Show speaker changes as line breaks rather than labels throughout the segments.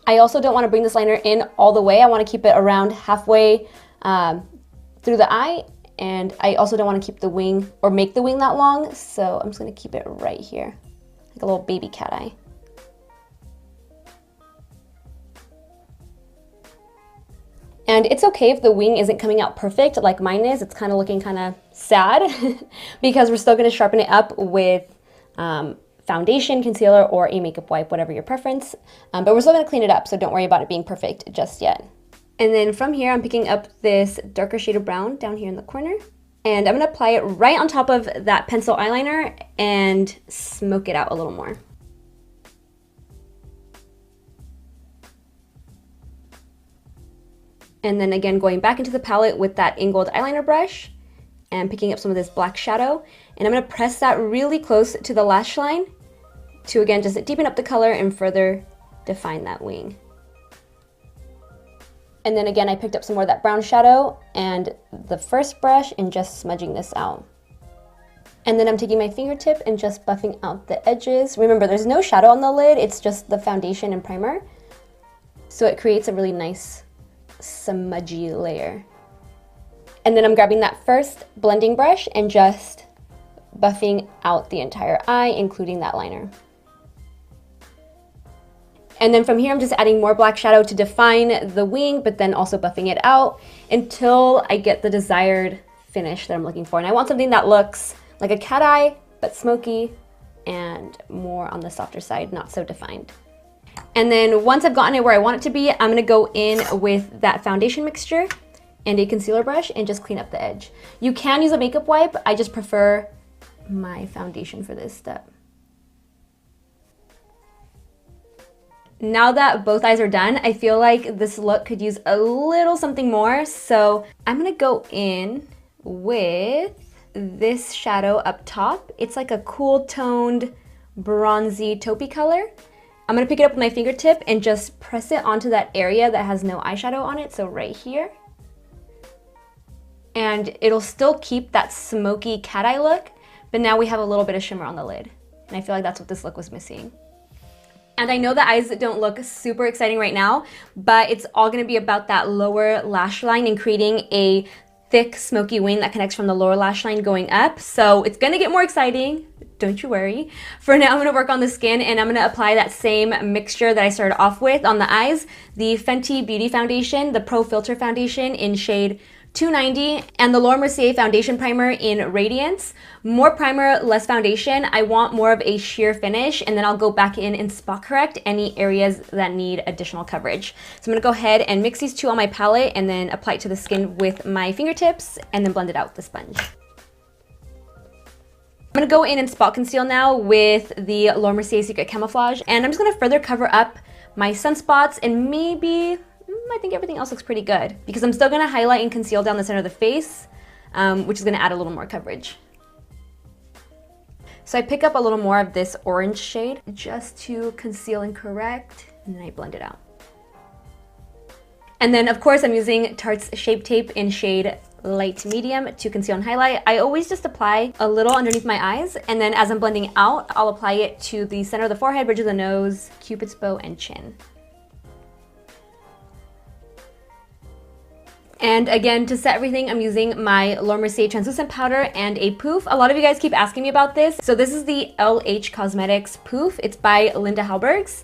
I also don't want to bring this liner in all the way. I want to keep it around halfway through the eye, and I also don't want to keep the wing or make the wing that long, so I'm just going to keep it right here, like a little baby cat eye. And it's okay if the wing isn't coming out perfect like mine is. It's kind of looking kind of sad because we're still going to sharpen it up with foundation, concealer, or a makeup wipe, whatever your preference. But we're still going to clean it up, so don't worry about it being perfect just yet. And then from here, I'm picking up this darker shade of brown down here in the corner. And I'm going to apply it right on top of that pencil eyeliner and smoke it out a little more. And then again, going back into the palette with that angled eyeliner brush and picking up some of this black shadow. And I'm going to press that really close to the lash line to, again, just deepen up the color and further define that wing. And then again, I picked up some more of that brown shadow and the first brush and just smudging this out. And then I'm taking my fingertip and just buffing out the edges. Remember, there's no shadow on the lid, it's just the foundation and primer. So it creates a really nice smudgy layer. And then I'm grabbing that first blending brush and just buffing out the entire eye, including that liner. And then from here, I'm just adding more black shadow to define the wing, but then also buffing it out until I get the desired finish that I'm looking for. And I want something that looks like a cat eye, but smoky and more on the softer side, not so defined. And then once I've gotten it where I want it to be, I'm gonna go in with that foundation mixture and a concealer brush and just clean up the edge. You can use a makeup wipe, I just prefer my foundation for this step. Now that both eyes are done, I feel like this look could use a little something more, so I'm gonna go in with this shadow up top. It's like a cool toned bronzy taupey color. I'm gonna pick it up with my fingertip and just press it onto that area that has no eyeshadow on it, so right here. And it'll still keep that smoky cat eye look, but now we have a little bit of shimmer on the lid. And I feel like that's what this look was missing. And I know the eyes don't look super exciting right now, but it's all gonna be about that lower lash line and creating a thick smoky wing that connects from the lower lash line going up. So it's gonna get more exciting, don't you worry. For now, I'm gonna work on the skin and I'm gonna apply that same mixture that I started off with on the eyes, the Fenty Beauty Foundation, the Pro Filter Foundation in shade 290, and the Laura Mercier Foundation Primer in Radiance. More primer, less foundation. I want more of a sheer finish, and then I'll go back in and spot correct any areas that need additional coverage. So I'm gonna go ahead and mix these two on my palette and then apply it to the skin with my fingertips and then blend it out with the sponge. I'm gonna go in and spot conceal now with the Laura Mercier Secret Camouflage, and I'm just gonna further cover up my sunspots and maybe I think everything else looks pretty good because I'm still going to highlight and conceal down the center of the face, which is going to add a little more coverage. So I pick up a little more of this orange shade just to conceal and correct, and then I blend it out. And then of course I'm using Tarte's Shape Tape in shade light medium to conceal and highlight. I always just apply a little underneath my eyes, and then as I'm blending out, I'll apply it to the center of the forehead, bridge of the nose, cupid's bow, and chin. And again, to set everything, I'm using my Laura Mercier translucent powder and a poof. A lot of you guys keep asking me about this. So this is the LH Cosmetics poof. It's by Linda Hallbergs.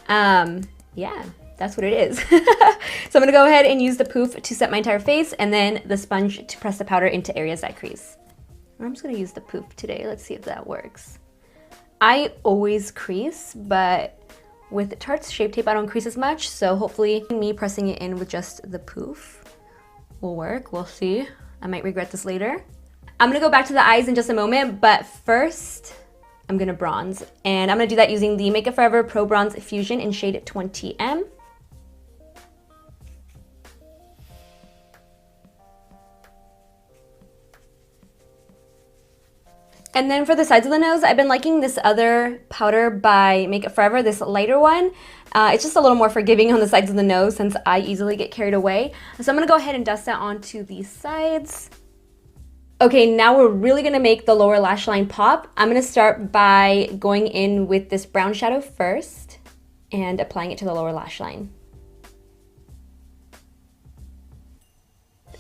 Yeah, that's what it is. So I'm gonna go ahead and use the poof to set my entire face and then the sponge to press the powder into areas that crease. I'm just gonna use the poof today. Let's see if that works. I always crease, but with Tarte's Shape Tape, I don't crease as much. So hopefully me pressing it in with just the poof will work. We'll see. I might regret this later. I'm gonna go back to the eyes in just a moment, but first I'm gonna bronze, and I'm gonna do that using the Make Up Forever Pro Bronze Fusion in shade 20M. And then for the sides of the nose, I've been liking this other powder by Make Up Forever, this lighter one. It's just a little more forgiving on the sides of the nose since I easily get carried away. So I'm gonna go ahead and dust that onto the sides. Okay, now we're really gonna make the lower lash line pop. I'm gonna start by going in with this brown shadow first. and applying it to the lower lash line.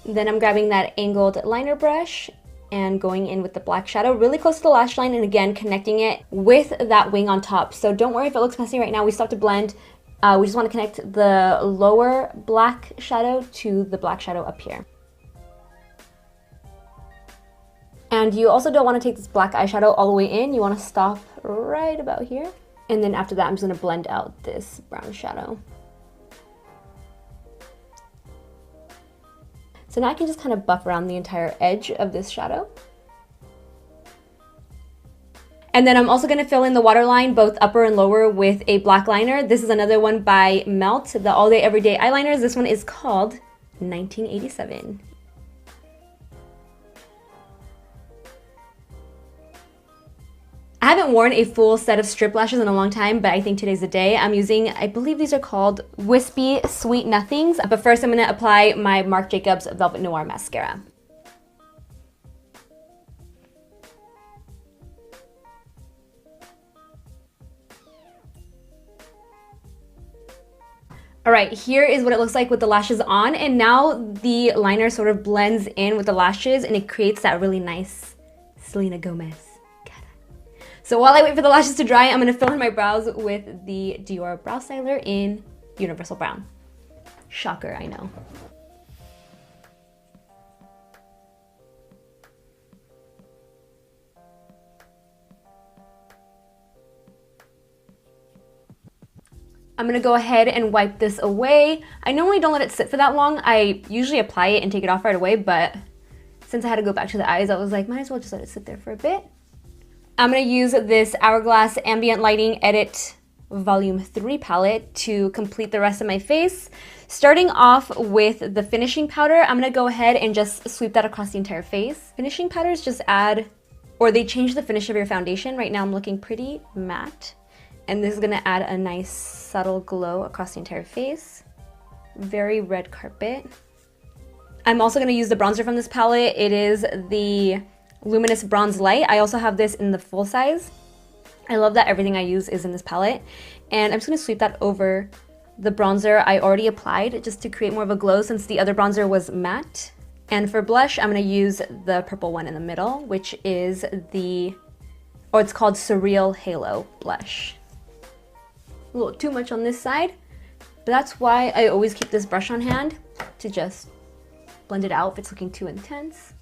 Then I'm grabbing that angled liner brush and going in with the black shadow really close to the lash line, and again connecting it with that wing on top. So don't worry if it looks messy right now. We still have to blend. We just want to connect the lower black shadow to the black shadow up here. And you also don't want to take this black eyeshadow all the way in. You want to stop right about here. And then after that, I'm just going to blend out this brown shadow. So now I can just kind of buff around the entire edge of this shadow. And then I'm also going to fill in the waterline, both upper and lower, with a black liner. This is another one by Melt, the All Day Everyday Eyeliners. This one is called 1987. I haven't worn a full set of strip lashes in a long time, but I think today's the day. I'm using, I believe these are called Wispy Sweet Nothings. But first I'm going to apply my Marc Jacobs Velvet Noir Mascara. All right, here is what it looks like with the lashes on, and now the liner sort of blends in with the lashes and it creates that really nice Selena Gomez. So while I wait for the lashes to dry, I'm going to fill in my brows with the Dior Brow Styler in Universal Brown. Shocker, I know. I'm going to go ahead and wipe this away. I normally don't let it sit for that long. I usually apply it and take it off right away, but since I had to go back to the eyes, I was like, might as well just let it sit there for a bit. I'm going to use this Hourglass Ambient Lighting Edit Volume 3 palette to complete the rest of my face. Starting off with the finishing powder, I'm going to go ahead and just sweep that across the entire face. Finishing powders just add, or they change the finish of your foundation. Right now I'm looking pretty matte, and this is going to add a nice subtle glow across the entire face. Very red carpet. I'm also going to use the bronzer from this palette. It is the Luminous Bronze Light. I also have this in the full size. I love that everything I use is in this palette. And I'm just going to sweep that over the bronzer I already applied just to create more of a glow since the other bronzer was matte. And for blush, I'm going to use the purple one in the middle, which is the, or it's called Surreal Halo Blush. A little too much on this side, but that's why I always keep this brush on hand to just blend it out if it's looking too intense.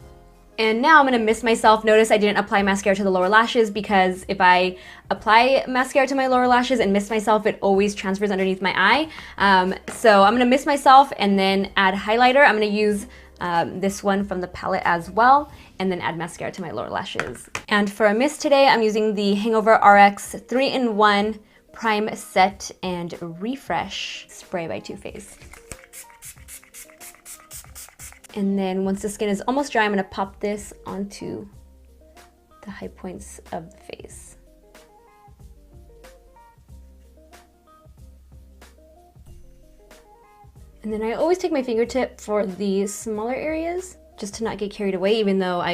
And now I'm going to mist myself. Notice I didn't apply mascara to the lower lashes because if I apply mascara to my lower lashes and mist myself, it always transfers underneath my eye. So I'm going to mist myself and then add highlighter. I'm going to use this one from the palette as well, and then add mascara to my lower lashes. And for a mist today, I'm using the Hangover RX 3-in-1 Prime Set and Refresh Spray by Too Faced. And then once the skin is almost dry, I'm going to pop this onto the high points of the face. And then I always take my fingertip for the smaller areas just to not get carried away, even though I